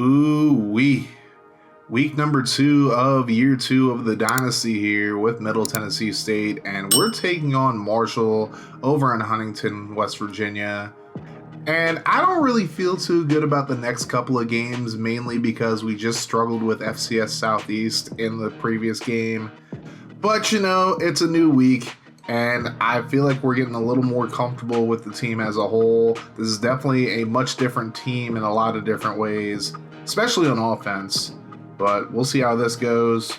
Ooh, week number 2 of year 2 of the Dynasty here with Middle Tennessee State, and we're taking on Marshall over in Huntington, West Virginia. And I don't really feel too good about the next couple of games, mainly because we just struggled with FCS Southeast in the previous game. But it's a new week, and I feel like we're getting a little more comfortable with the team as a whole. This is definitely a much different team in a lot of different ways, especially on offense. But we'll see how this goes.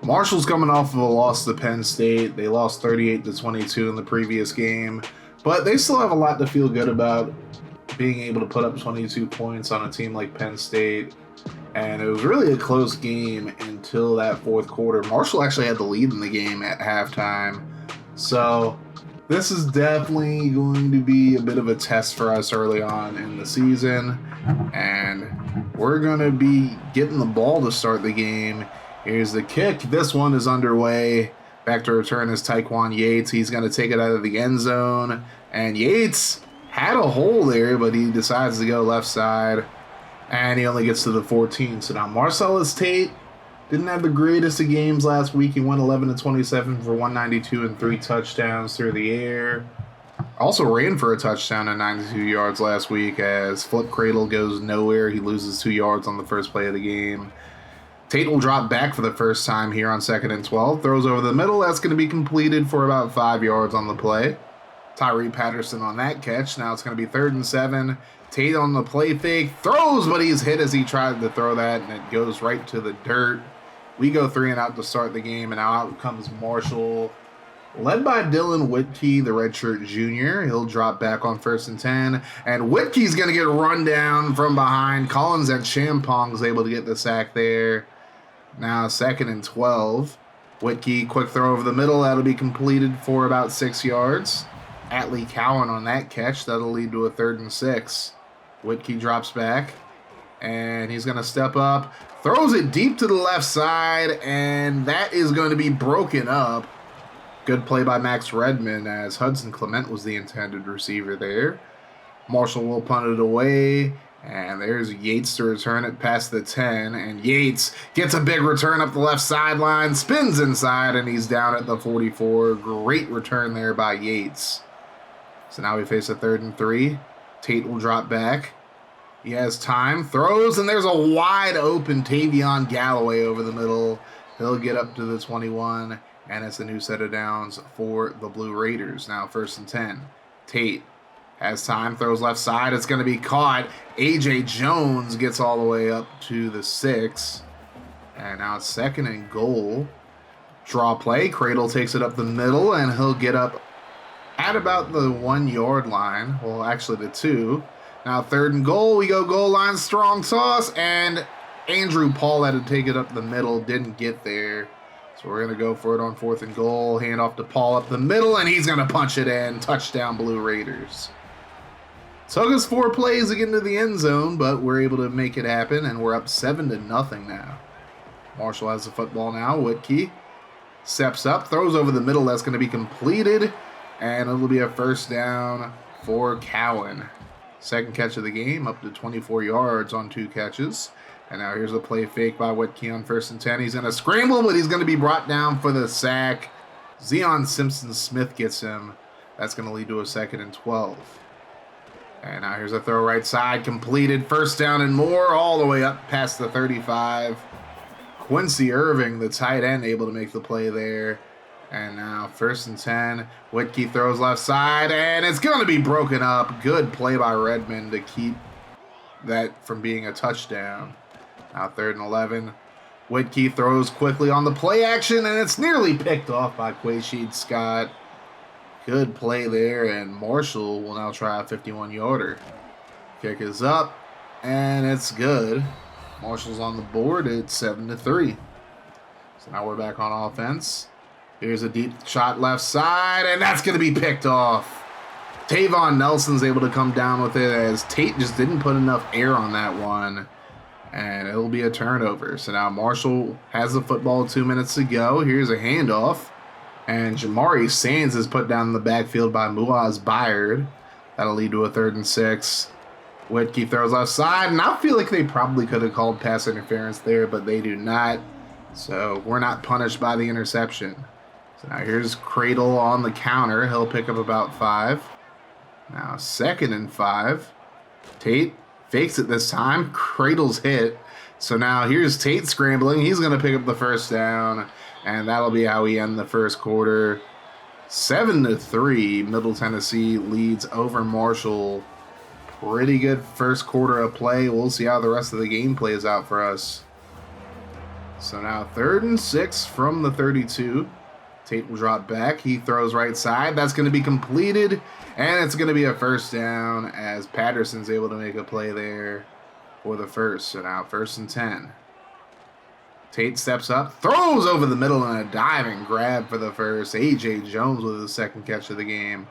Marshall's coming off of a loss to Penn State. They lost 38-22 in the previous game, but they still have a lot to feel good about, being able to put up 22 points on a team like Penn State. And it was really a close game until that fourth quarter. Marshall actually had the lead in the game at halftime. So this is definitely going to be a bit of a test for us early on in the season. And we're going to be getting the ball to start the game. Here's the kick. This one is underway. Back to return is Taekwon Yates. He's going to take it out of the end zone. And Yates had a hole there, but he decides to go left side. And he only gets to the 14. So now Marcellus Tate didn't have the greatest of games last week. He went 11-27 for 192 and 3 touchdowns through the air. Also ran for a touchdown at 92 yards last week as flip cradle goes nowhere. He loses 2 yards on the first play of the game. Tate will drop back for the first time here on 2nd and 12. Throws over the middle. That's going to be completed for about 5 yards on the play. Tyree Patterson on that catch. Now it's going to be 3rd and 7. Tate on the play fake. Throws, but he's hit as he tried to throw that, and it goes right to the dirt. We go 3 and out to start the game, and now out comes Marshall, led by Dylan Whitkey, the redshirt junior. He'll drop back on 1st and 10, and Whitkey's going to get run down from behind. Collins and Champong's able to get the sack there. Now 2nd and 12. Whitkey, quick throw over the middle. That'll be completed for about 6 yards. Atlee Cowan on that catch. That'll lead to a 3rd and 6. Whitkey drops back, and he's going to step up. Throws it deep to the left side, and that is going to be broken up. Good play by Max Redmond, as Hudson Clement was the intended receiver there. Marshall will punt it away, and there's Yates to return it past the 10, and Yates gets a big return up the left sideline, spins inside, and he's down at the 44. Great return there by Yates. So now we face a 3rd and 3. Tate will drop back. He has time, throws, and there's a wide open Tavion Galloway over the middle. He'll get up to the 21, and it's a new set of downs for the Blue Raiders. Now 1st and 10. Tate has time, throws left side. It's going to be caught. A.J. Jones gets all the way up to the 6. And now it's 2nd and goal. Draw play. Cradle takes it up the middle, and he'll get up at about the 1 yard line. Well, actually the 2. Now 3rd and goal. We go goal line, strong toss, and Andrew Paul had to take it up the middle. Didn't get there. So we're going to go for it on 4th and goal. Hand off to Paul up the middle, and he's going to punch it in. Touchdown, Blue Raiders. Took us 4 plays to get into the end zone, but we're able to make it happen, and we're up 7-0 now. Marshall has the football now. Whitkey steps up, throws over the middle. That's going to be completed, and it'll be a 1st down for Cowan. 2nd catch of the game, up to 24 yards on 2 catches. And now here's a play fake by Whitkey on 1st and 10. He's in a scramble, but he's going to be brought down for the sack. Zion Simpson-Smith gets him. That's going to lead to a 2nd and 12. And now here's a throw right side, completed. 1st down and more, all the way up past the 35. Quincy Irving, the tight end, able to make the play there. And now 1st and 10. Whitkey throws left side, and it's going to be broken up. Good play by Redmond to keep that from being a touchdown. Now 3rd and 11. Whitkey throws quickly on the play action, and it's nearly picked off by Quaysheed Scott. Good play there, and Marshall will now try a 51-yarder. Kick is up, and it's good. Marshall's on the board. It's 7-3. So now we're back on offense. Here's a deep shot left side, and that's going to be picked off. Tavon Nelson's able to come down with it as Tate just didn't put enough air on that one. And it'll be a turnover. So now Marshall has the football, 2 minutes to go. Here's a handoff. And Jamari Sands is put down in the backfield by Muaz Byard. That'll lead to a 3rd and 6. Whitkey throws offside, and I feel like they probably could have called pass interference there, but they do not. So we're not punished by the interception. So now here's Cradle on the counter. He'll pick up about 5. Now 2nd and 5. Tate fakes it this time. Cradle's hit. So now here's Tate scrambling. He's going to pick up the first down, and that'll be how we end the first quarter. 7-3, Middle Tennessee leads over Marshall. Pretty good first quarter of play. We'll see how the rest of the game plays out for us. So now 3rd and 6 from the 32. Tate will drop back. He throws right side. That's going to be completed, and it's going to be a first down as Patterson's able to make a play there for the first. So now 1st and 10. Tate steps up, throws over the middle, and a diving grab for the first. A.J. Jones with the 2nd catch of the game.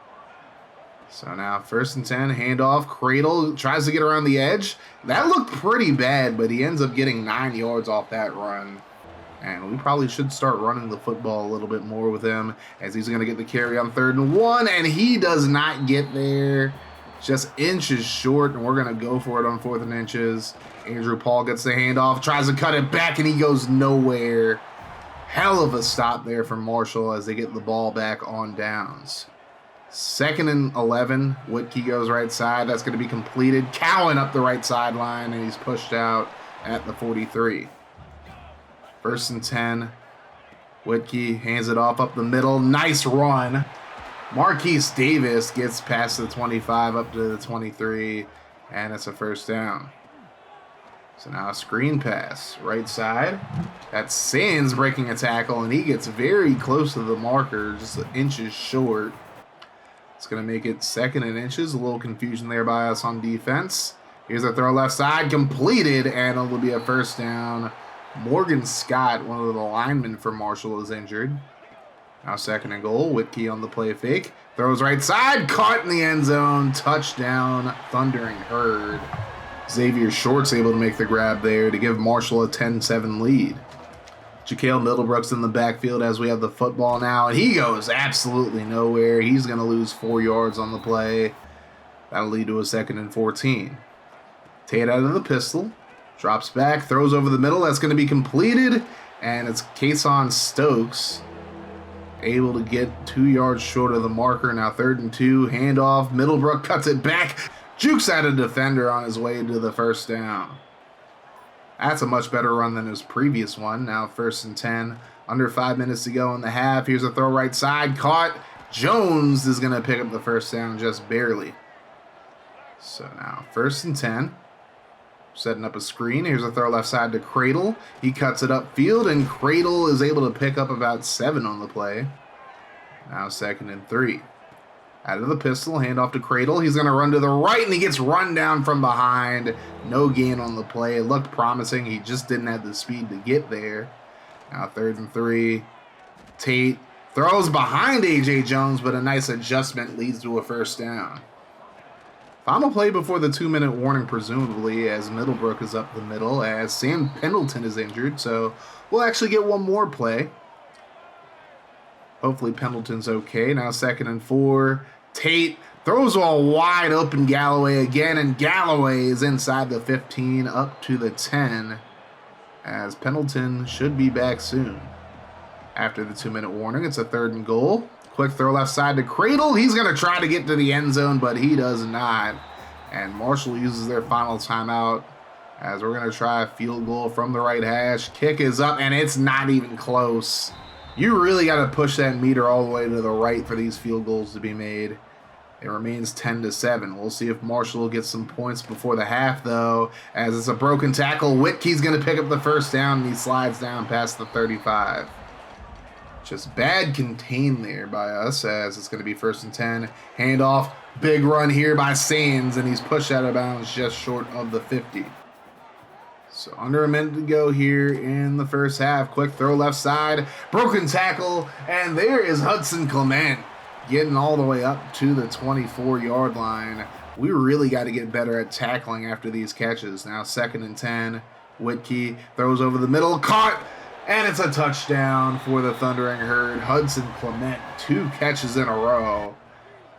So now 1st and 10, handoff. Cradle tries to get around the edge. That looked pretty bad, but he ends up getting 9 yards off that run. And we probably should start running the football a little bit more with him, as he's going to get the carry on 3rd and 1, and he does not get there. Just inches short, and we're going to go for it on 4th and inches. Andrew Paul gets the handoff, tries to cut it back, and he goes nowhere. Hell of a stop there from Marshall as they get the ball back on downs. 2nd and 11, Whitkey goes right side. That's going to be completed. Cowan up the right sideline, and he's pushed out at the 43. 1st and 10. Whitkey hands it off up the middle. Nice run. Marquise Davis gets past the 25 up to the 23, and it's a first down. So now a screen pass, right side. That's Sands breaking a tackle, and he gets very close to the marker, just inches short. It's going to make it 2nd and inches. A little confusion there by us on defense. Here's a throw left side, completed, and it'll be a first down. Morgan Scott, one of the linemen for Marshall, is injured. Now 2nd and goal. Whitkey on the play fake. Throws right side, caught in the end zone. Touchdown, Thundering Herd. Xavier Short's able to make the grab there to give Marshall a 10-7 lead. Jaquel Middlebrooks in the backfield as we have the football now, and he goes absolutely nowhere. He's going to lose 4 yards on the play. That'll lead to a 2nd and 14. Tate out of the pistol. Drops back, throws over the middle. That's going to be completed, and it's Kason Stokes able to get 2 yards short of the marker. Now 3rd and 2, handoff. Middlebrook cuts it back, jukes out a defender on his way to the first down. That's a much better run than his previous one. Now 1st and 10, under 5 minutes to go in the half. Here's a throw right side, caught. Jones is going to pick up the first down just barely. So now 1st and 10. Setting up a screen. Here's a throw left side to Cradle. He cuts it upfield, and Cradle is able to pick up about 7 on the play. Now 2nd and 3. Out of the pistol, handoff to Cradle. He's going to run to the right, and he gets run down from behind. No gain on the play. It looked promising. He just didn't have the speed to get there. Now 3rd and 3. Tate throws behind A.J. Jones, but a nice adjustment leads to a first down. Final play before the 2-minute warning, presumably, as Middlebrook is up the middle, as Sam Pendleton is injured, so we'll actually get one more play. Hopefully Pendleton's okay. Now 2nd and 4. Tate throws all wide open Galloway again, and Galloway is inside the 15 up to the 10, as Pendleton should be back soon. After the 2-minute warning, it's a 3rd and goal. Quick throw left side to Cradle. He's going to try to get to the end zone, but he does not. And Marshall uses their final timeout as we're going to try a field goal from the right hash. Kick is up, and it's not even close. You really got to push that meter all the way to the right for these field goals to be made. It remains 10-7. We'll see if Marshall gets some points before the half, though, as it's a broken tackle. Whitkey's going to pick up the first down, and he slides down past the 35. Just bad contain there by us, as it's going to be 1st and 10. Handoff, big run here by Sands, and he's pushed out of bounds just short of the 50. So under a minute to go here in the first half. Quick throw left side, broken tackle, and there is Hudson Clement getting all the way up to the 24-yard line. We really got to get better at tackling after these catches. Now 2nd and 10. Whitkey throws over the middle, caught, and it's a touchdown for the Thundering Herd. Hudson Clement, 2 catches in a row.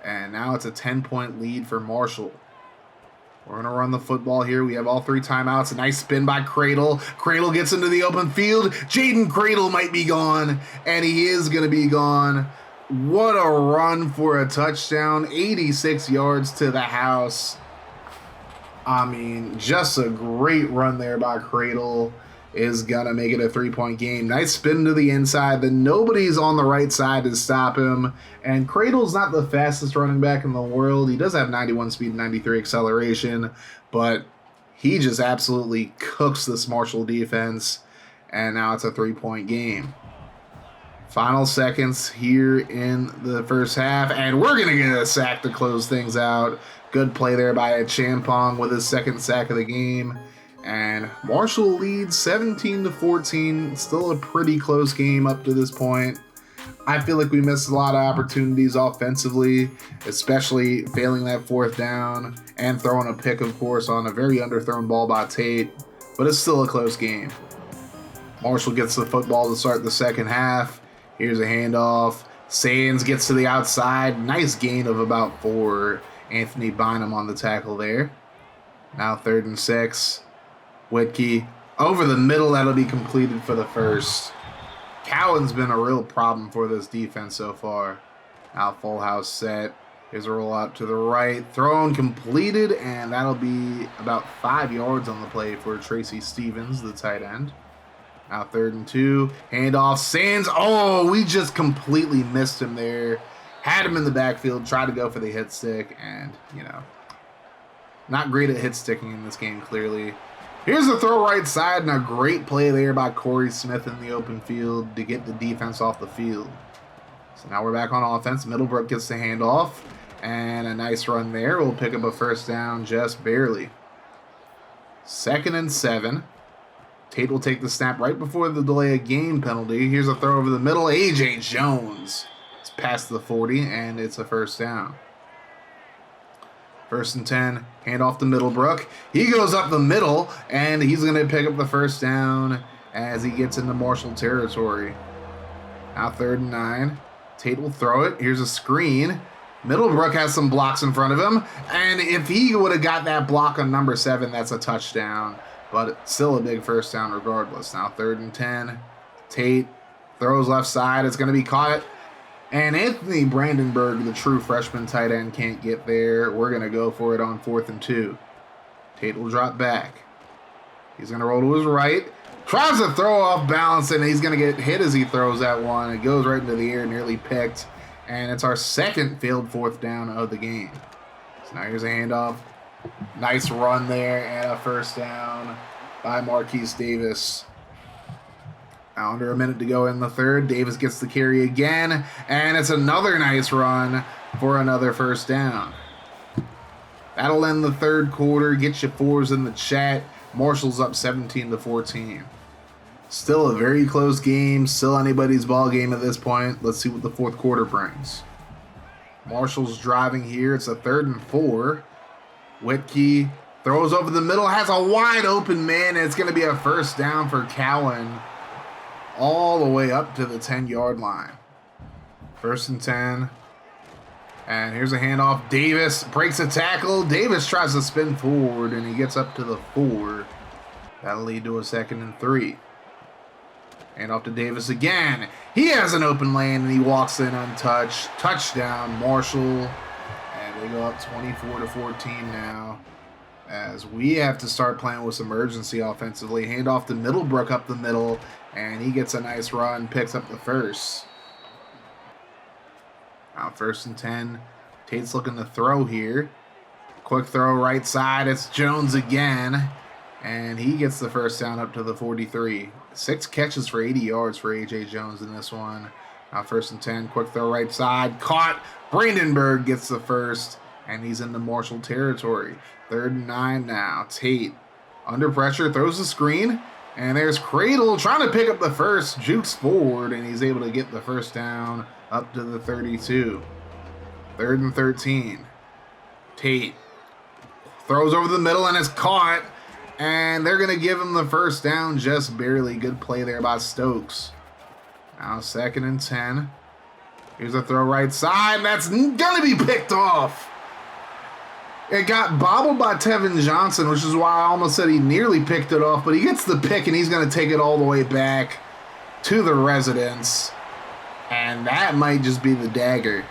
And now it's a 10-point lead for Marshall. We're going to run the football here. We have all 3 timeouts. A nice spin by Cradle. Cradle gets into the open field. Jaden Cradle might be gone, and he is going to be gone. What a run for a touchdown. 86 yards to the house. I mean, just a great run there by Cradle. Is going to make it a 3-point game. Nice spin to the inside. Then nobody's on the right side to stop him. And Cradle's not the fastest running back in the world. He does have 91 speed, 93 acceleration. But he just absolutely cooks this Marshall defense. And now it's a 3-point game. Final seconds here in the first half. And we're going to get a sack to close things out. Good play there by Champong with his 2nd sack of the game. And Marshall leads 17-14. Still a pretty close game up to this point. I feel like we missed a lot of opportunities offensively, especially failing that 4th down and throwing a pick, of course, on a very underthrown ball by Tate. But it's still a close game. Marshall gets the football to start the second half. Here's a handoff. Sands gets to the outside. Nice gain of about 4. Anthony Bynum on the tackle there. Now 3rd and 6. Whitkey over the middle. That'll be completed for the first. Cowan's been a real problem for this defense so far. Now full house set. Here's a roll out to the right. Thrown completed, and that'll be about 5 yards on the play for Tracy Stevens, the tight end. Now 3rd and 2. Handoff. Sands. Oh, we just completely missed him there. Had him in the backfield. Tried to go for the hit stick, and, not great at hit sticking in this game, clearly. Here's a throw right side, and a great play there by Corey Smith in the open field to get the defense off the field. So now we're back on offense. Middlebrook gets the handoff, and a nice run there. We'll pick up a 1st down just barely. 2nd and 7. Tate will take the snap right before the delay of game penalty. Here's a throw over the middle. A.J. Jones. It's past the 40, and it's a 1st down. 1st and 10, hand off to Middlebrook. He goes up the middle, and he's going to pick up the 1st down as he gets into Marshall territory. Now 3rd and 9. Tate will throw it. Here's a screen. Middlebrook has some blocks in front of him, and if he would have got that block on number 7, that's a touchdown. But still a big 1st down regardless. Now 3rd and 10. Tate throws left side. It's going to be caught. And Anthony Brandenburg, the true freshman tight end, can't get there. We're going to go for it on 4th and 2. Tate will drop back. He's going to roll to his right. Tries to throw off balance, and he's going to get hit as he throws that one. It goes right into the air, nearly picked. And it's our 2nd failed 4th down of the game. So now here's a handoff. Nice run there, and a 1st down by Marquise Davis. Now under a minute to go in the 3rd. Davis gets the carry again, and it's another nice run for another 1st down. That'll end the 3rd quarter. Get your 4s in the chat. Marshall's up 17-14. Still a very close game. Still anybody's ball game at this point. Let's see what the 4th quarter brings. Marshall's driving here. It's a 3rd and 4. Whitkey throws over the middle. Has a wide open man, and it's going to be a 1st down for Cowan. All the way up to the 10-yard line. 1st and 10. And here's a handoff. Davis breaks a tackle. Davis tries to spin forward, and he gets up to the 4. That'll lead to a 2nd and 3. Handoff to Davis again. He has an open lane, and he walks in untouched. Touchdown, Marshall. And they go up 24-14 now, as we have to start playing with some urgency offensively. Handoff to Middlebrook up the middle, and he gets a nice run, picks up the 1st. Now 1st and 10. Tate's looking to throw here. Quick throw right side. It's Jones again, and he gets the 1st down up to the 43. 6 catches for 80 yards for A.J. Jones in this one. Now 1st and 10. Quick throw right side. Caught. Brandenburg gets the 1st, and he's into Marshall territory. 3rd and 9 now. Tate under pressure, throws the screen, and there's Cradle trying to pick up the 1st, jukes forward, and he's able to get the 1st down up to the 32. 3rd and 13. Tate throws over the middle and is caught, and they're going to give him the 1st down just barely. Good play there by Stokes. Now 2nd and 10. Here's a throw right side. That's going to be picked off. It got bobbled by Tevin Johnson, which is why I almost said he nearly picked it off, but he gets the pick and he's going to take it all the way back to the residence. And that might just be the dagger.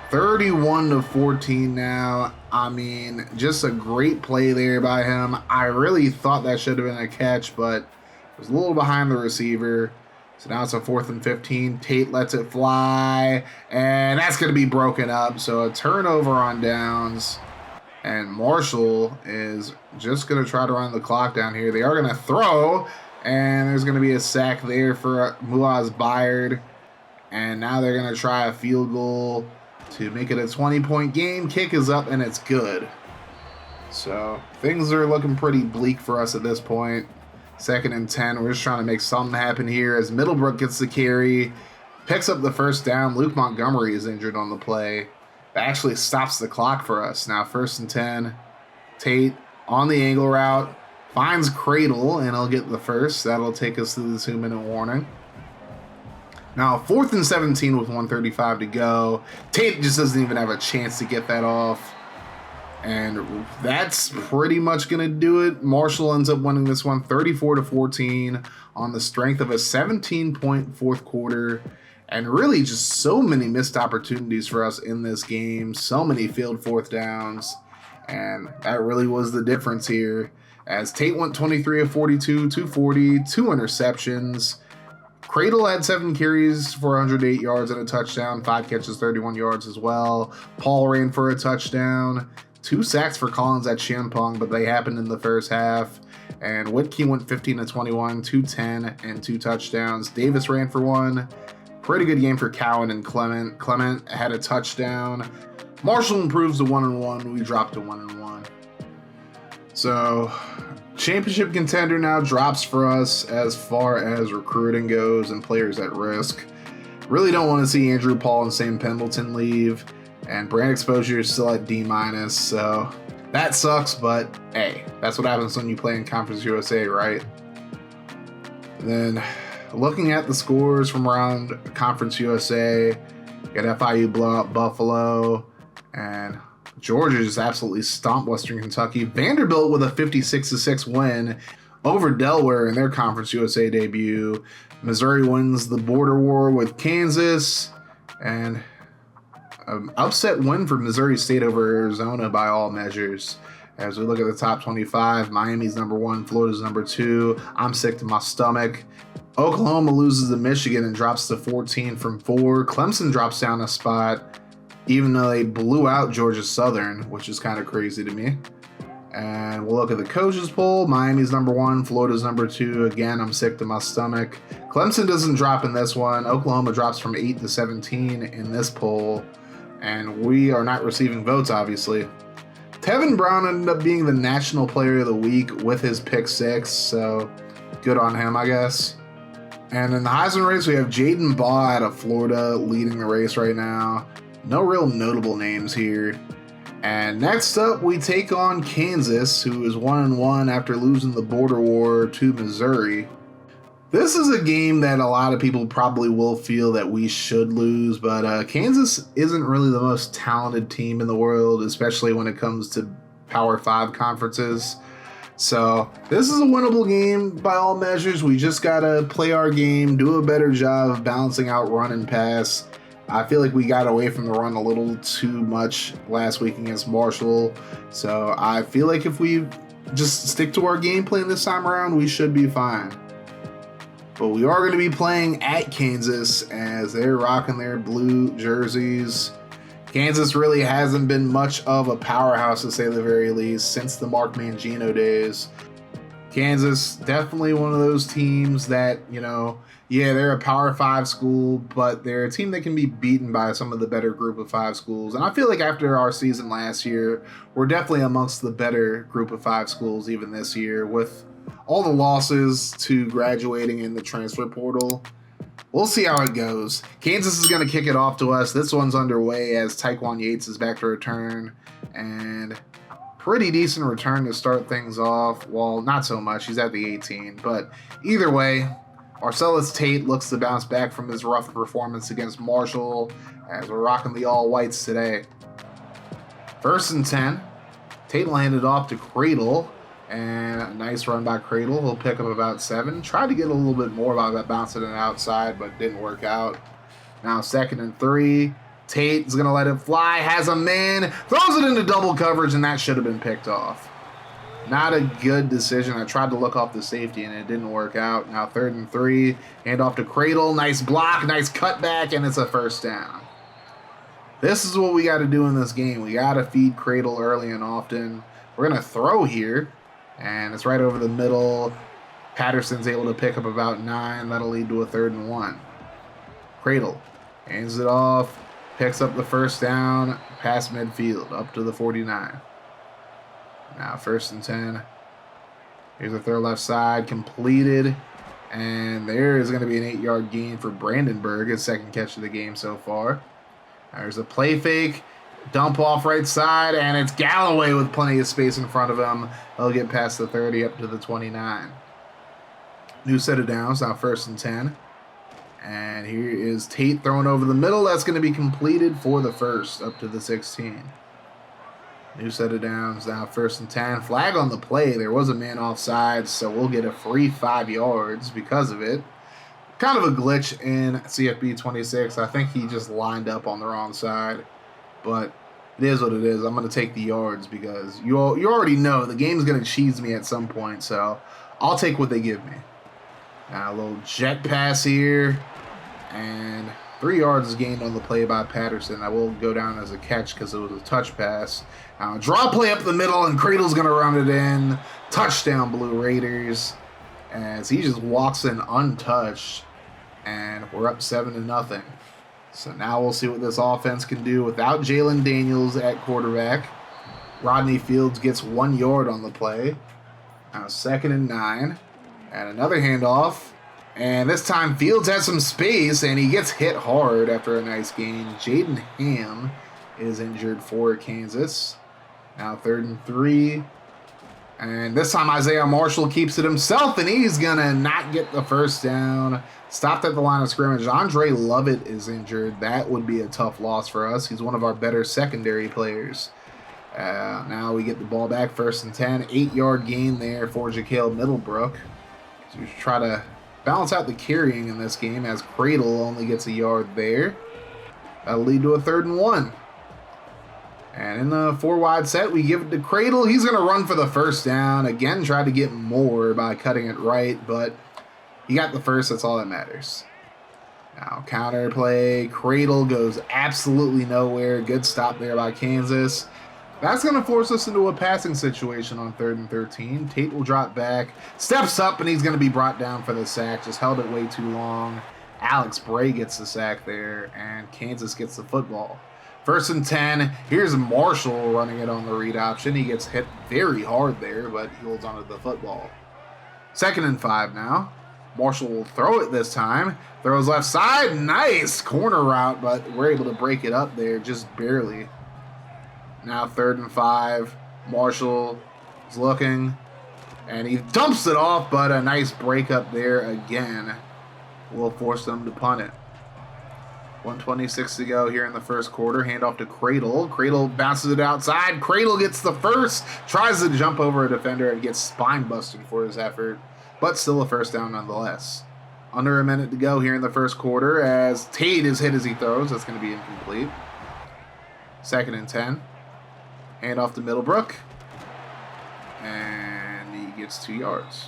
31-14 now. I mean, just a great play there by him. I really thought that should have been a catch, but it was a little behind the receiver. So now it's a 4th and 15. Tate lets it fly, and that's going to be broken up. So a turnover on downs, and Marshall is just going to try to run the clock down here. They are going to throw, and there's going to be a sack there for Muaz Byard. And now they're going to try a field goal to make it a 20-point game. Kick is up, and it's good. So things are looking pretty bleak for us at this point. 2nd and 10. We're just trying to make something happen here as Middlebrook gets the carry, picks up the first down. Luke Montgomery is injured on the play. That actually stops the clock for us. Now 1st and 10. Tate on the angle route, finds Cradle, and he'll get the first. That'll take us to the 2-minute warning. Now 4th and 17 with 1:35 to go. Tate just doesn't even have a chance to get that off. And that's pretty much going to do it. Marshall ends up winning this one 34-14 on the strength of a 17-point fourth quarter. And really just so many missed opportunities for us in this game. So many failed 4th downs. And that really was the difference here. As Tate went 23 of 42, 240, 2 interceptions. Cradle had 7 carries for 108 yards and a touchdown. 5 catches, 31 yards as well. Paul ran for a touchdown. 2 sacks for Collins at Champong, but they happened in the first half. And Whitkey went 15 of 21, 210, and 2 touchdowns. Davis ran for 1. Pretty good game for Cowan and Clement. Clement had a touchdown. Marshall improves to 1-1. We dropped to 1-1. So, championship contender now drops for us as far as recruiting goes and players at risk. Really don't want to see Andrew Paul and Sam Pendleton leave. And brand exposure is still at D-, so that sucks, but hey, that's what happens when you play in Conference USA, right? And then looking at the scores from around Conference USA, you got FIU blow out Buffalo, and Georgia just absolutely stomped Western Kentucky. Vanderbilt with a 56-6 win over Delaware in their Conference USA debut. Missouri wins the border war with Kansas, and an upset win for Missouri State over Arizona by all measures. As we look at the top 25, Miami's number 1, Florida's number 2. I'm sick to my stomach. Oklahoma loses to Michigan and drops to 14 from 4. Clemson drops down a spot, even though they blew out Georgia Southern, which is kind of crazy to me. And we'll look at the coaches poll. Miami's number 1, Florida's number 2. Again, I'm sick to my stomach. Clemson doesn't drop in this one. Oklahoma drops from 8 to 17 in this poll. And we are not receiving votes, obviously. Tevin Brown ended up being the National Player of the Week with his pick 6, so good on him, I guess. And in the Heisman race, we have Jaden Baugh out of Florida leading the race right now. No real notable names here. And next up, we take on Kansas, who is 1-1 after losing the border war to Missouri. This is a game that a lot of people probably will feel that we should lose, but Kansas isn't really the most talented team in the world, especially when it comes to Power 5 conferences. So this is a winnable game by all measures. We just got to play our game, do a better job of balancing out run and pass. I feel like we got away from the run a little too much last week against Marshall. So I feel like if we just stick to our game plan this time around, we should be fine. But we are going to be playing at Kansas as they're rocking their blue jerseys. Kansas really hasn't been much of a powerhouse, to say the very least, since the Mark Mangino days. Kansas, definitely one of those teams that, yeah, they're a Power 5 school, but they're a team that can be beaten by some of the better Group of 5 schools. And I feel like after our season last year, we're definitely amongst the better Group of 5 schools even this year, with all the losses to graduating in the transfer portal. We'll see how it goes. Kansas is going to kick it off to us. This one's underway as Tyquan Yates is back to return. And pretty decent return to start things off. Well, not so much. He's at the 18. But either way, Marcellus Tate looks to bounce back from his rough performance against Marshall as we're rocking the all-whites today. First and 10. Tate will hand it off to Cradle. And a nice run by Cradle. He'll pick up about 7. Tried to get a little bit more by that bouncing it outside, but didn't work out. Now 2nd and 3. Tate is going to let it fly. Has a man. Throws it into double coverage, and that should have been picked off. Not a good decision. I tried to look off the safety, and it didn't work out. Now 3rd and 3. Hand off to Cradle. Nice block. Nice cutback, and it's a first down. This is what we got to do in this game. We got to feed Cradle early and often. We're going to throw here. And it's right over the middle. Patterson's able to pick up about 9. That'll lead to a 3rd and 1. Cradle hands it off. Picks up the first down. Past midfield. Up to the 49. Now 1st and 10. Here's a throw left side. Completed. And there is going to be an 8-yard gain for Brandenburg. His 2nd catch of the game so far. There's a play fake. Dump off right side, and it's Galloway with plenty of space in front of him. He'll get past the 30 up to the 29. New set of downs, now 1st and 10. And here is Tate throwing over the middle. That's going to be completed for the 1st up to the 16. New set of downs, now 1st and 10. Flag on the play. There was a man offside, so we'll get a free 5 yards because of it. Kind of a glitch in CFB 26. I think he just lined up on the wrong side. But it is what it is. I'm going to take the yards because you already know the game's going to cheese me at some point. So I'll take what they give me. Now a little jet pass here. And 3 yards is gained on the play by Patterson. That will go down as a catch because it was a touch pass. Now draw play up the middle, and Cradle's going to run it in. Touchdown, Blue Raiders. As he just walks in untouched. And we're up 7-0. So now we'll see what this offense can do without Jalen Daniels at quarterback. Rodney Fields gets 1 yard on the play. Now 2nd and 9. And another handoff. And this time Fields has some space, and he gets hit hard after a nice gain. Jaden Ham is injured for Kansas. Now 3rd and 3. And this time Isaiah Marshall keeps it himself, and he's going to not get the first down. Stopped at the line of scrimmage. Andre Lovett is injured. That would be a tough loss for us. He's one of our better secondary players. Now we get the ball back, 1st and 10. 8-yard gain there for Jaquel Middlebrook. So we should try to balance out the carrying in this game as Cradle only gets a yard there. That'll lead to a 3rd and 1. And in the 4-wide set, we give it to Cradle. He's going to run for the first down. Again, try to get more by cutting it right, but he got the first. That's all that matters. Now, counter play. Cradle goes absolutely nowhere. Good stop there by Kansas. That's going to force us into a passing situation on 3rd and 13. Tate will drop back. Steps up, and he's going to be brought down for the sack. Just held it way too long. Alex Bray gets the sack there, and Kansas gets the football. 1st and 10. Here's Marshall running it on the read option. He gets hit very hard there, but he holds onto the football. 2nd and 5 now. Marshall will throw it this time. Throws left side. Nice corner route, but we're able to break it up there just barely. Now 3rd and 5. Marshall is looking, and he dumps it off, but a nice break up there again will force them to punt it. 1:26 to go here in the first quarter. Handoff to Cradle. Cradle bounces it outside. Cradle gets the first. Tries to jump over a defender and gets spine busted for his effort. But still a first down nonetheless. Under a minute to go here in the first quarter as Tate is hit as he throws. That's going to be incomplete. 2nd and 10. Handoff to Middlebrook. And he gets 2 yards.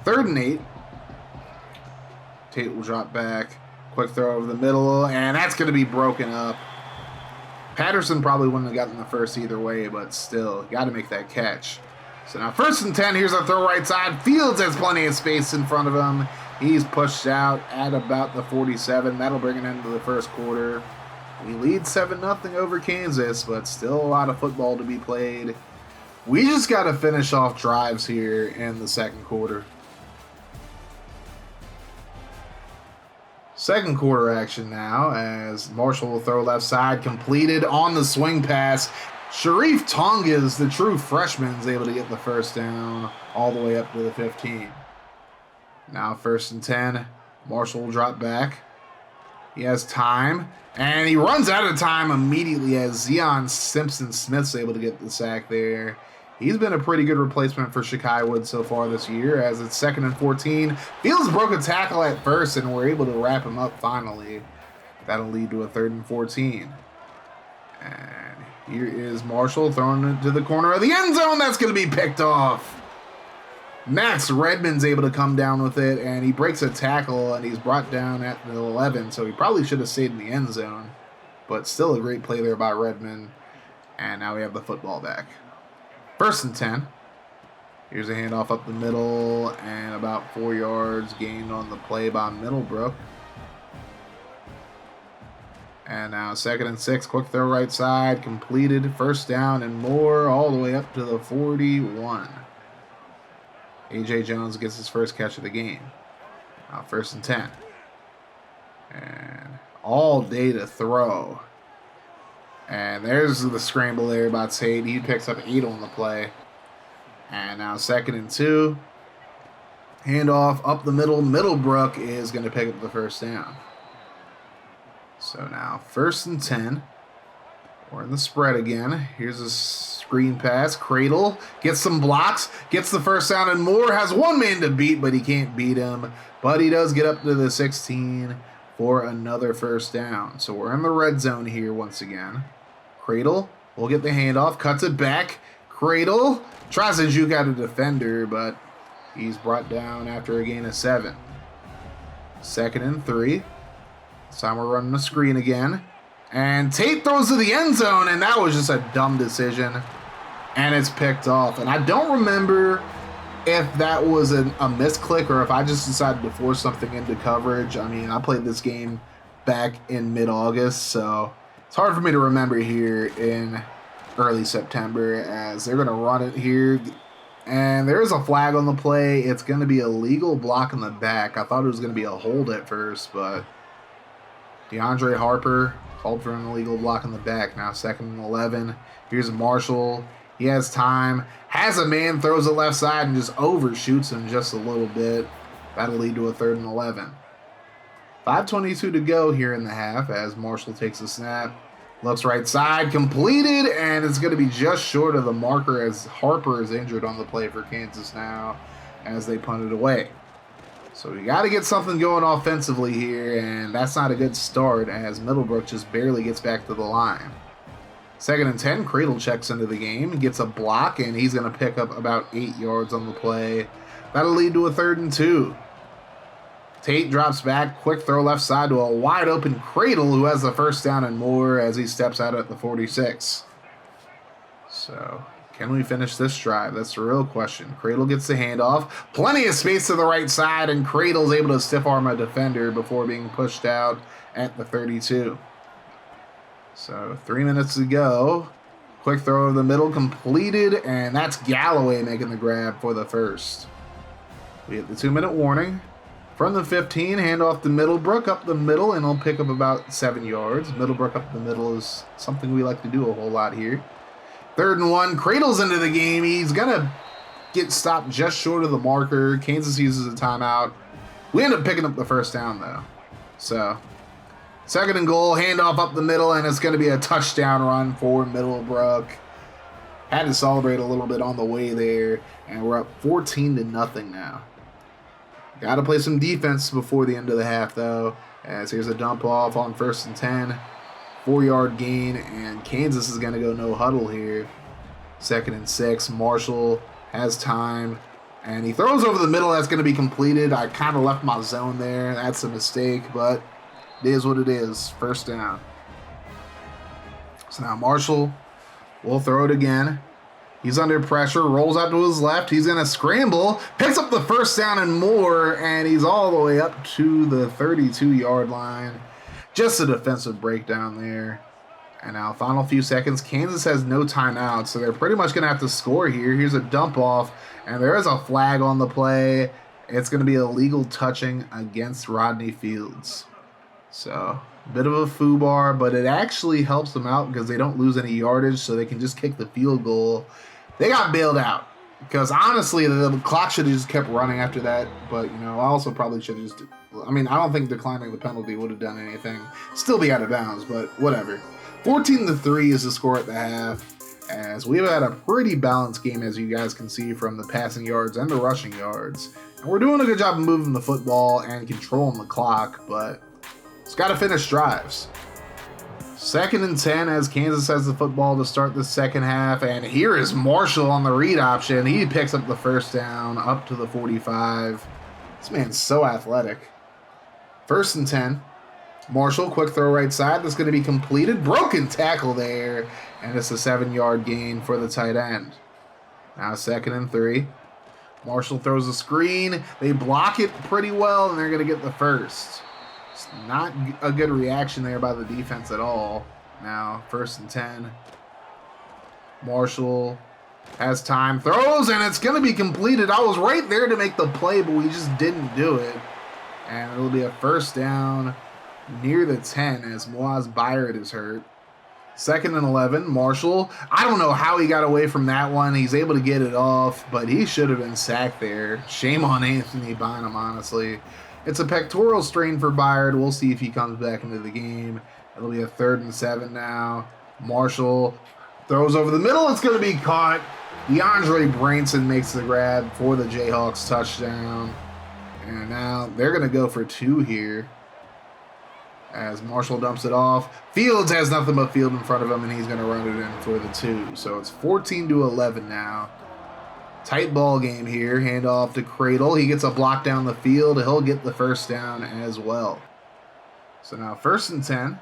3rd and 8. Tate will drop back. Quick throw over the middle, and that's going to be broken up. Patterson probably wouldn't have gotten the first either way, but still, got to make that catch. So now 1st and 10, here's a throw right side. Fields has plenty of space in front of him. He's pushed out at about the 47. That'll bring an end to the first quarter. We lead 7-0 over Kansas, but still a lot of football to be played. We just got to finish off drives here in the second quarter. Second quarter action now as Marshall will throw left side, completed on the swing pass. Sharif Tongas, the true freshman, is able to get the first down all the way up to the 15. Now 1st and 10. Marshall will drop back. He has time, and he runs out of time immediately as Zion Simpson-Smith's able to get the sack there. He's been a pretty good replacement for Shakai Wood so far this year, as it's 2nd and 14. Fields broke a tackle at first, and we're able to wrap him up finally. That'll lead to a 3rd and 14. And here is Marshall throwing it to the corner of the end zone. That's going to be picked off. Max Redman's able to come down with it, and he breaks a tackle, and he's brought down at the 11, so he probably should have stayed in the end zone. But still a great play there by Redman. And now we have the football back. 1st and 10. Here's a handoff up the middle, and about 4 yards gained on the play by Middlebrook. And now 2nd and 6, quick throw right side, completed, 1st down and more, all the way up to the 41. A.J. Jones gets his first catch of the game. Now 1st and 10. And all day to throw. And there's the scramble there by Tate. He picks up 8 on the play. And now 2nd and 2. Handoff up the middle. Middlebrook is going to pick up the 1st down. So now 1st and 10. We're in the spread again. Here's a screen pass. Cradle gets some blocks, gets the 1st down and more. Has one man to beat, but he can't beat him. But he does get up to the 16 for another 1st down. So we're in the red zone here once again. Cradle will get the handoff, cuts it back. Cradle tries to juke out a defender, but he's brought down after a gain of 7. 2nd and 3. This time we're running a screen again. And Tate throws to the end zone, and that was just a dumb decision. And it's picked off. And I don't remember if that was a misclick or if I just decided to force something into coverage. I mean, I played this game back in mid-August, so it's hard for me to remember here in early September, as they're going to run it here. And there is a flag on the play. It's going to be a legal block in the back. I thought it was going to be a hold at first, but DeAndre Harper called for an illegal block in the back. Now 2nd and 11. Here's Marshall. He has time. Has a man, throws it left side, and just overshoots him just a little bit. That'll lead to a 3rd and 11. 5:22 to go here in the half as Marshall takes a snap. Looks right side, completed, and it's going to be just short of the marker as Harper is injured on the play for Kansas now as they punt it away. So we got to get something going offensively here, and that's not a good start as Middlebrook just barely gets back to the line. 2nd and 10, Cradle checks into the game, gets a block, and he's going to pick up about 8 yards on the play. That'll lead to a 3rd and 2. Tate drops back, quick throw left side to a wide open Cradle who has the 1st down and more as he steps out at the 46. So can we finish this drive? That's the real question. Cradle gets the handoff. Plenty of space to the right side, and Cradle's able to stiff arm a defender before being pushed out at the 32. So 3 minutes to go. Quick throw over the middle, completed, and that's Galloway making the grab for the 1st. We have the 2-minute warning. From the 15, handoff to Middlebrook up the middle, and he'll pick up about 7 yards. Middlebrook up the middle is something we like to do a whole lot here. 3rd and 1, Cradle's into the game. He's going to get stopped just short of the marker. Kansas uses a timeout. We end up picking up the 1st down, though. So 2nd and goal, handoff up the middle, and it's going to be a touchdown run for Middlebrook. Had to celebrate a little bit on the way there, and we're up 14-0 now. Got to play some defense before the end of the half, though, as here's a dump off on 1st and 10. 4-yard gain, and Kansas is going to go no huddle here. 2nd and 6. Marshall has time, and he throws over the middle. That's going to be completed. I kind of left my zone there. That's a mistake, but it is what it is. 1st down. So now Marshall will throw it again. He's under pressure, rolls out to his left. He's going to scramble, picks up the 1st down and more, and he's all the way up to the 32-yard line. Just a defensive breakdown there. And now, final few seconds. Kansas has no timeout, so they're pretty much going to have to score here. Here's a dump off, and there is a flag on the play. It's going to be illegal touching against Rodney Fields. So, a bit of a foobar, but it actually helps them out because they don't lose any yardage, so they can just kick the field goal. They got bailed out. Because honestly, the clock should have just kept running after that. But, you know, I also probably should have just... I mean, I don't think declining the penalty would have done anything. Still be out of bounds, but whatever. 14-3 is the score at the half. As we've had a pretty balanced game, as you guys can see from the passing yards and the rushing yards. And we're doing a good job of moving the football and controlling the clock, but it's got to finish drives. 2nd and 10 as Kansas has the football to start the second half. And here is Marshall on the read option. He picks up the first down up to the 45. This man's so athletic. 1st and 10. Marshall, quick throw right side. That's going to be completed. Broken tackle there. And it's a 7-yard gain for the tight end. Now 2nd and 3. Marshall throws a screen. They block it pretty well, and they're going to get the first. It's not a good reaction there by the defense at all. Now 1st and 10. Marshall has time. Throws, and it's going to be completed. I was right there to make the play, but we just didn't do it. And it'll be a first down near the 10 as Moaz Byard is hurt. 2nd and 11, Marshall. I don't know how he got away from that one. He's able to get it off, but he should have been sacked there. Shame on Anthony Bynum, honestly. It's a pectoral strain for Byard. We'll see if he comes back into the game. It'll be a 3rd and 7 now. Marshall throws over the middle. It's going to be caught. DeAndre Branson makes the grab for the Jayhawks touchdown. And now they're going to go for 2 here. As Marshall dumps it off. Fields has nothing but field in front of him, and he's going to run it in for the 2. So it's 14-11 now. Tight ball game here. Handoff to Cradle. He gets a block down the field. He'll get the first down as well. So now 1st and 10.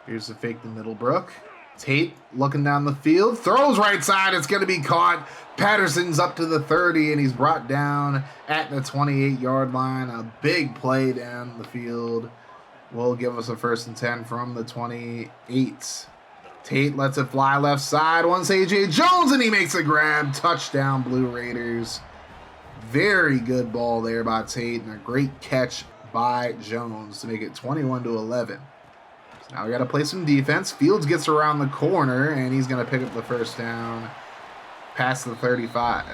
Here's the fake to Middlebrook. Tate looking down the field. Throws right side. It's going to be caught. Patterson's up to the 30, and he's brought down at the 28-yard line. A big play down the field will give us a 1st and 10 from the 28. Tate lets it fly left side. Once A.J. Jones, and he makes a grab. Touchdown, Blue Raiders. Very good ball there by Tate, and a great catch by Jones to make it 21-11. So now we got to play some defense. Fields gets around the corner, and he's going to pick up the first down past the 35.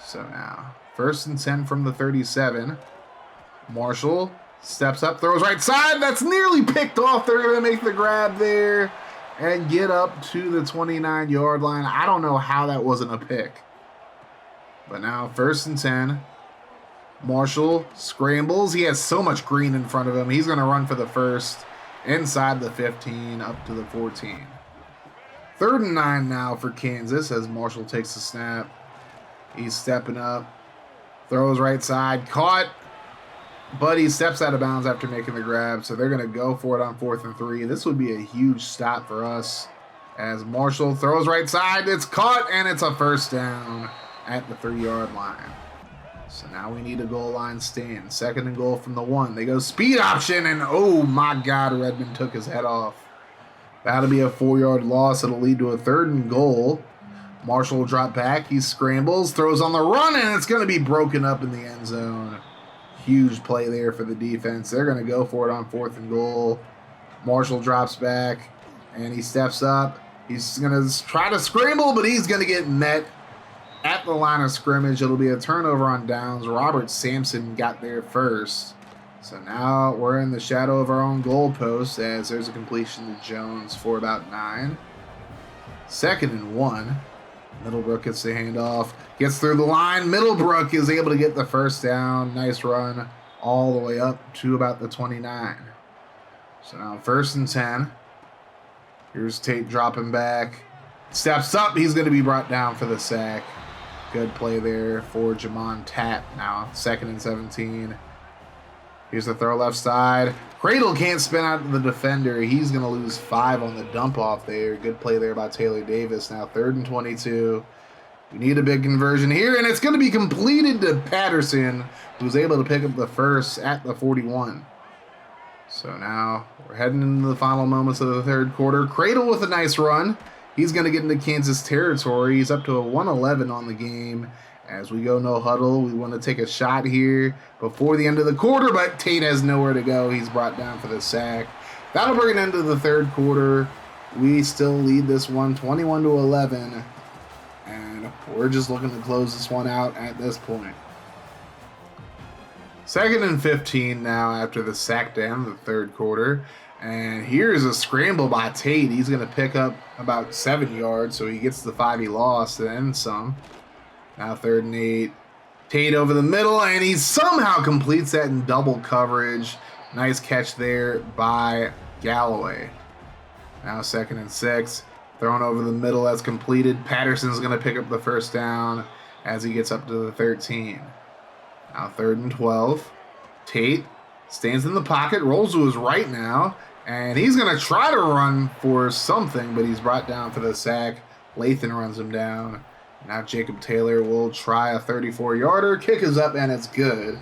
So now 1st and 10 from the 37. Marshall steps up, throws right side. That's nearly picked off. They're going to make the grab there and get up to the 29-yard line. I don't know how that wasn't a pick. But now 1st and 10. Marshall scrambles. He has so much green in front of him. He's going to run for the first inside the 15 up to the 14. 3rd and 9 now for Kansas as Marshall takes the snap. He's stepping up. Throws right side. Caught. But he steps out of bounds after making the grab, so they're going to go for it on 4th and 3. This would be a huge stop for us as Marshall throws right side. It's caught, and it's a first down at the 3-yard line. So now we need a goal line stand. 2nd and goal from the 1. They go speed option, and oh my God, Redmond took his head off. That'll be a 4-yard loss. It'll lead to a 3rd and goal. Marshall will drop back. He scrambles, throws on the run, and it's going to be broken up in the end zone. Huge play there for the defense. They're going to go for it on 4th and goal. Marshall drops back, and he steps up. He's going to try to scramble, but he's going to get met at the line of scrimmage. It'll be a turnover on downs. Robert Sampson got there first. So now we're in the shadow of our own goalpost as there's a completion to Jones for about 9. 2nd and 1. Middlebrook gets the handoff. Gets through the line. Middlebrook is able to get the first down. Nice run all the way up to about the 29. So now 1st and 10. Here's Tate dropping back. Steps up. He's going to be brought down for the sack. Good play there for Jamon Tapp. Now 2nd and 17. Here's the throw left side. Cradle can't spin out to the defender. He's going to lose 5 on the dump off there. Good play there by Taylor Davis. Now 3rd and 22. We need a big conversion here, and it's going to be completed to Patterson, who's able to pick up the first at the 41. So now we're heading into the final moments of the 3rd quarter. Cradle with a nice run. He's going to get into Kansas territory. He's up to a 111 on the game. As we go no huddle, we want to take a shot here before the end of the quarter, but Tate has nowhere to go. He's brought down for the sack. That'll bring it into the 3rd quarter. We still lead this one 21-11. And and we're just looking to close this one out at this point. 2nd and 15 now after the sack down in the third quarter. And here's a scramble by Tate. He's going to pick up about 7 yards, so he gets the 5 he lost and then some. Now 3rd and 8. Tate over the middle, and he somehow completes that in double coverage. Nice catch there by Galloway. Now 2nd and 6. Thrown over the middle, that's completed. Patterson's going to pick up the first down as he gets up to the 13. Now 3rd and 12. Tate stands in the pocket, rolls to his right now, and he's going to try to run for something, but he's brought down for the sack. Lathan runs him down. Now Jacob Taylor will try a 34-yarder. Kick is up, and it's good.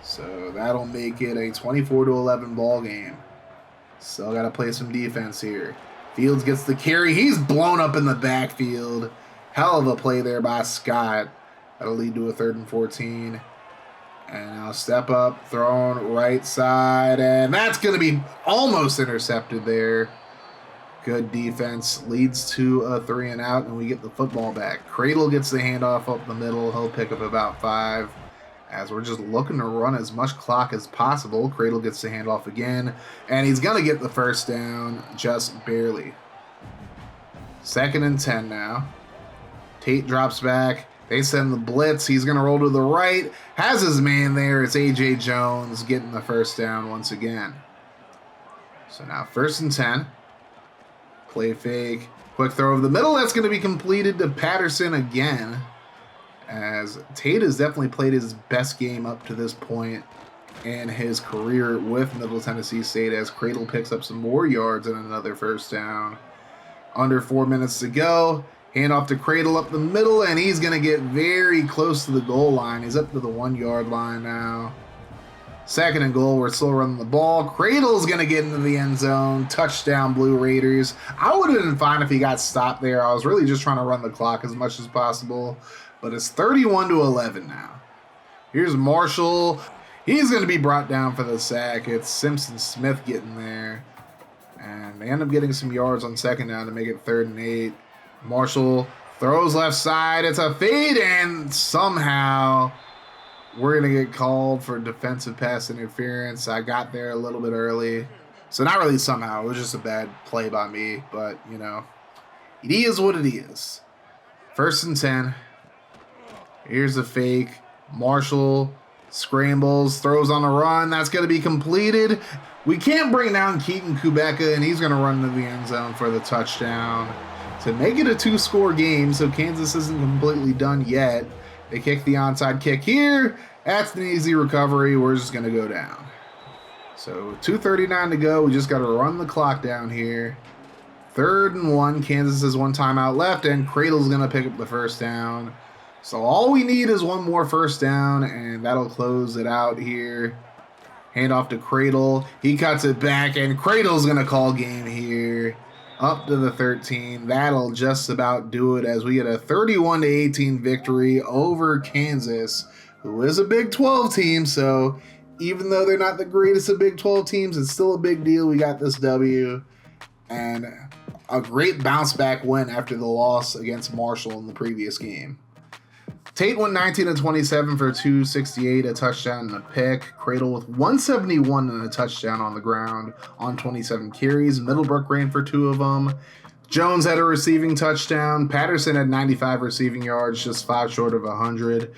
So that'll make it a 24-11 ball game. Still got to play some defense here. Fields gets the carry. He's blown up in the backfield. Hell of a play there by Scott. That'll lead to a 3rd and 14. And now step up, thrown right side, and that's going to be almost intercepted there. Good defense leads to a 3 and out, and we get the football back. Cradle gets the handoff up the middle. He'll pick up about 5 as we're just looking to run as much clock as possible. Cradle gets the handoff again, and he's going to get the first down just barely. 2nd and 10 now. Tate drops back. They send the blitz. He's going to roll to the right. Has his man there. It's A.J. Jones getting the first down once again. So now 1st and 10. Play fake. Quick throw over the middle. That's going to be completed to Patterson again, as Tate has definitely played his best game up to this point in his career with Middle Tennessee State, as Cradle picks up some more yards and another first down. Under 4 minutes to go. Handoff to Cradle up the middle, and he's going to get very close to the goal line. He's up to the 1-yard line now. 2nd and goal. We're still running the ball. Cradle's going to get into the end zone. Touchdown, Blue Raiders. I would have been fine if he got stopped there. I was really just trying to run the clock as much as possible. But it's 31-11 now. Here's Marshall. He's going to be brought down for the sack. It's Simpson Smith getting there. And they end up getting some yards on 2nd down to make it 3rd and 8. Marshall throws left side. It's a fade, and somehow we're going to get called for defensive pass interference. I got there a little bit early. So not really somehow. It was just a bad play by me. But, you know, it is what it is. 1st and 10. Here's a fake. Marshall scrambles, throws on a run. That's going to be completed. We can't bring down Keaton Kubeka, and he's going to run into the end zone for the touchdown to make it a 2-score game, so Kansas isn't completely done yet. They kick the onside kick here. That's an easy recovery. We're just going to go down. So 2:39 to go. We just got to run the clock down here. 3rd and 1. Kansas has 1 timeout left, and Cradle's going to pick up the first down. So all we need is 1 more first down, and that'll close it out here. Handoff to Cradle. He cuts it back, and Cradle's going to call game here. Up to the 13. That'll just about do it as we get a 31-18 victory over Kansas, who is a Big 12 team. So even though they're not the greatest of Big 12 teams, it's still a big deal. We got this W. And a great bounce back win after the loss against Marshall in the previous game. Tate went 19-27 for 268, a touchdown and a pick. Cradle with 171 and a touchdown on the ground on 27 carries. Middlebrook ran for 2 of them. Jones had a receiving touchdown. Patterson had 95 receiving yards, just 5 short of 100.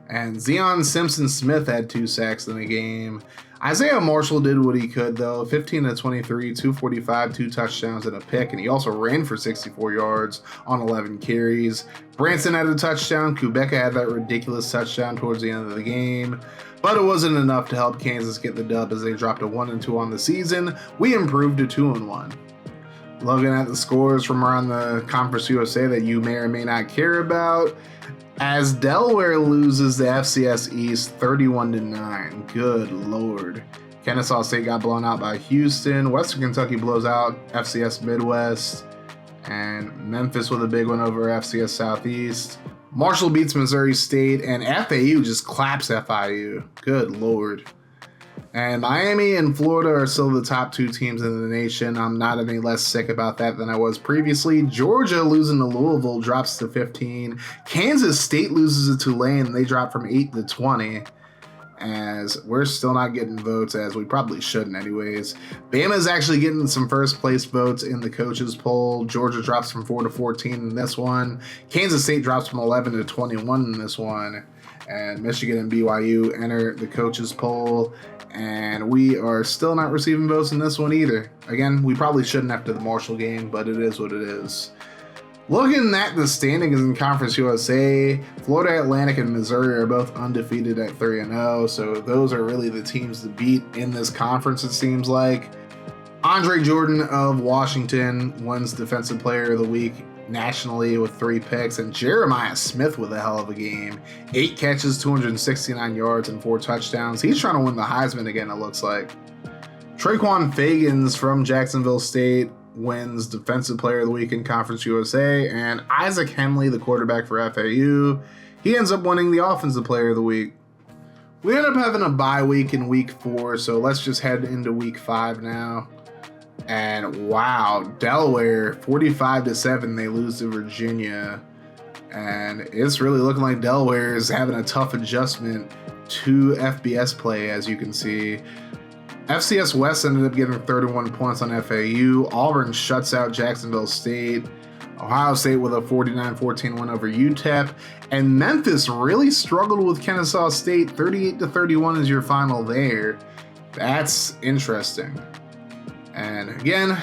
And Zion Simpson-Smith had 2 sacks in the game. Isaiah Marshall did what he could, though. 15-23, 245, 2 touchdowns and a pick, and he also ran for 64 yards on 11 carries. Branson had a touchdown. Kubeka had that ridiculous touchdown towards the end of the game, but it wasn't enough to help Kansas get the dub as they dropped to 1-2 on the season. We improved to 2-1. Looking at the scores from around the Conference USA that you may or may not care about, as Delaware loses the FCS East 31-9. Good Lord. Kennesaw State got blown out by Houston. Western Kentucky blows out FCS Midwest. And Memphis with a big one over FCS Southeast. Marshall beats Missouri State, and FAU just claps FIU. Good Lord. And Miami and Florida are still the top 2 teams in the nation. I'm not any less sick about that than I was previously. Georgia losing to Louisville drops to 15. Kansas State loses to Tulane. They drop from 8 to 20. As we're still not getting votes, as we probably shouldn't anyways. Bama's actually getting some first place votes in the coaches poll. Georgia drops from 4 to 14 in this one. Kansas State drops from 11 to 21 in this one. And Michigan and BYU enter the coaches poll. And we are still not receiving votes in this one either. Again, we probably shouldn't after the Marshall game, but it is what it is. Looking at the standings in Conference USA, Florida Atlantic and Missouri are both undefeated at 3-0, so those are really the teams to beat in this conference, it seems like. Andre Jordan of Washington wins Defensive Player of the Week nationally with 3 picks, and Jeremiah Smith with a hell of a game. 8 catches, 269 yards, and 4 touchdowns. He's trying to win the Heisman again, it looks like. Traquan Fagans from Jacksonville State wins Defensive Player of the Week in Conference USA, and Isaac Henley, the quarterback for FAU, he ends up winning the Offensive Player of the Week. We end up having a bye week in week 4, so let's just head into week 5 now. And wow, Delaware 45-7, they lose to Virginia, and it's really looking like Delaware is having a tough adjustment to FBS play, as you can see. FCS West ended up getting 31 points on FAU. Auburn shuts out Jacksonville State. Ohio State with a 49-14 win over UTEP. And Memphis really struggled with Kennesaw State. 38-31 is your final there. That's interesting. And again,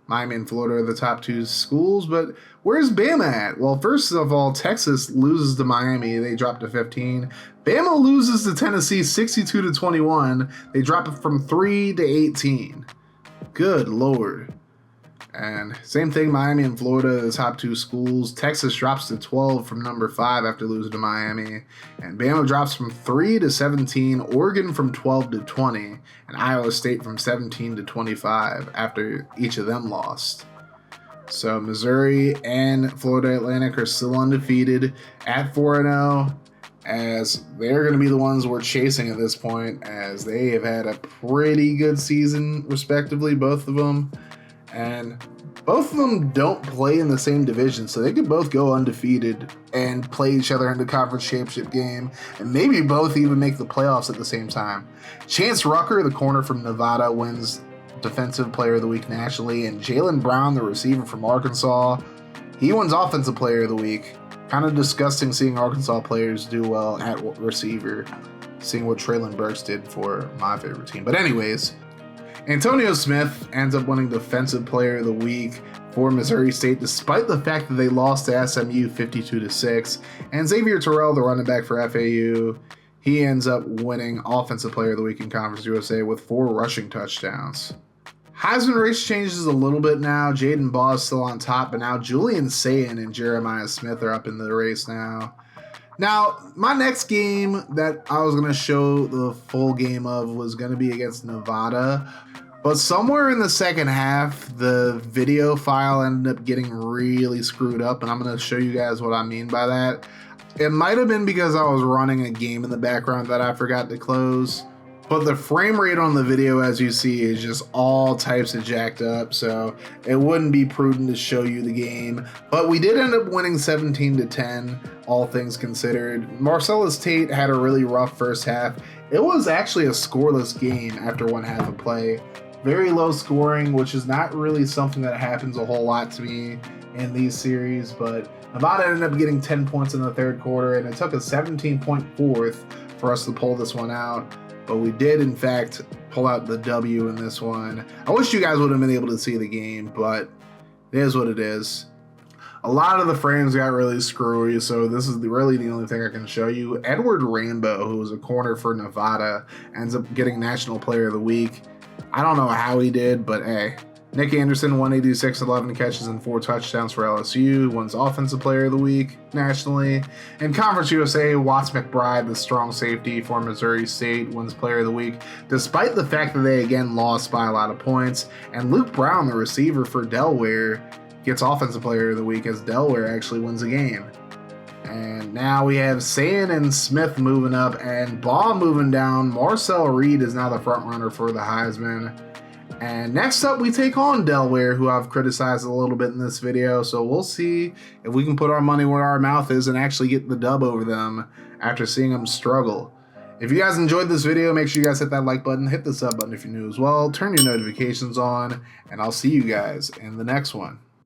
Miami and Florida are the top 2 schools, but where's Bama at? Well, first of all, Texas loses to Miami. They drop to 15. Bama loses to Tennessee 62-21. They drop from 3 to 18. Good Lord. And same thing, Miami and Florida, the top 2 schools. Texas drops to 12 from number 5 after losing to Miami. And Bama drops from 3 to 17. Oregon from 12 to 20. And Iowa State from 17 to 25 after each of them lost. So Missouri and Florida Atlantic are still undefeated at 4-0. As they're going to be the ones we're chasing at this point, as they have had a pretty good season, respectively, both of them. And both of them don't play in the same division, so they could both go undefeated and play each other in the conference championship game, and maybe both even make the playoffs at the same time. Chance Rucker, the corner from Nevada, wins Defensive Player of the Week nationally, and Jalen Brown, the receiver from Arkansas, he wins Offensive Player of the Week. Kind of disgusting seeing Arkansas players do well at receiver, seeing what Traylon Burks did for my favorite team. But anyways, Antonio Smith ends up winning Defensive Player of the Week for Missouri State, despite the fact that they lost to SMU 52-6. And Xavier Terrell, the running back for FAU, he ends up winning Offensive Player of the Week in Conference USA with 4 rushing touchdowns. Heisman race changes a little bit now. Jaden Baugh is still on top, but now Julian Sayin and Jeremiah Smith are up in the race now. Now, my next game that I was going to show the full game of was going to be against Nevada, but somewhere in the second half, the video file ended up getting really screwed up, and I'm going to show you guys what I mean by that. It might have been because I was running a game in the background that I forgot to close. But the frame rate on the video, as you see, is just all types of jacked up, so it wouldn't be prudent to show you the game. But we did end up winning 17-10, all things considered. Marcellus Tate had a really rough first half. It was actually a scoreless game after one half of play. Very low scoring, which is not really something that happens a whole lot to me in these series, but Nevada ended up getting 10 points in the third quarter, and it took a 17-point fourth for us to pull this one out. But we did, in fact, pull out the W in this one. I wish you guys would have been able to see the game, but it is what it is. A lot of the frames got really screwy, so this is really the only thing I can show you. Edward Rambo, who was a corner for Nevada, ends up getting National Player of the Week. I don't know how he did, but hey. Nick Anderson, 186, 11 catches and 4 touchdowns for LSU, wins Offensive Player of the Week nationally. In Conference USA, Watts McBride, the strong safety for Missouri State, wins Player of the Week, despite the fact that they again lost by a lot of points. And Luke Brown, the receiver for Delaware, gets Offensive Player of the Week as Delaware actually wins the game. And now we have Sand and Smith moving up and Baugh moving down. Marcel Reed is now the front runner for the Heisman. And next up, we take on Delaware, who I've criticized a little bit in this video. So we'll see if we can put our money where our mouth is and actually get the dub over them after seeing them struggle. If you guys enjoyed this video, make sure you guys hit that like button, hit the sub button if you're new as well, turn your notifications on, and I'll see you guys in the next one.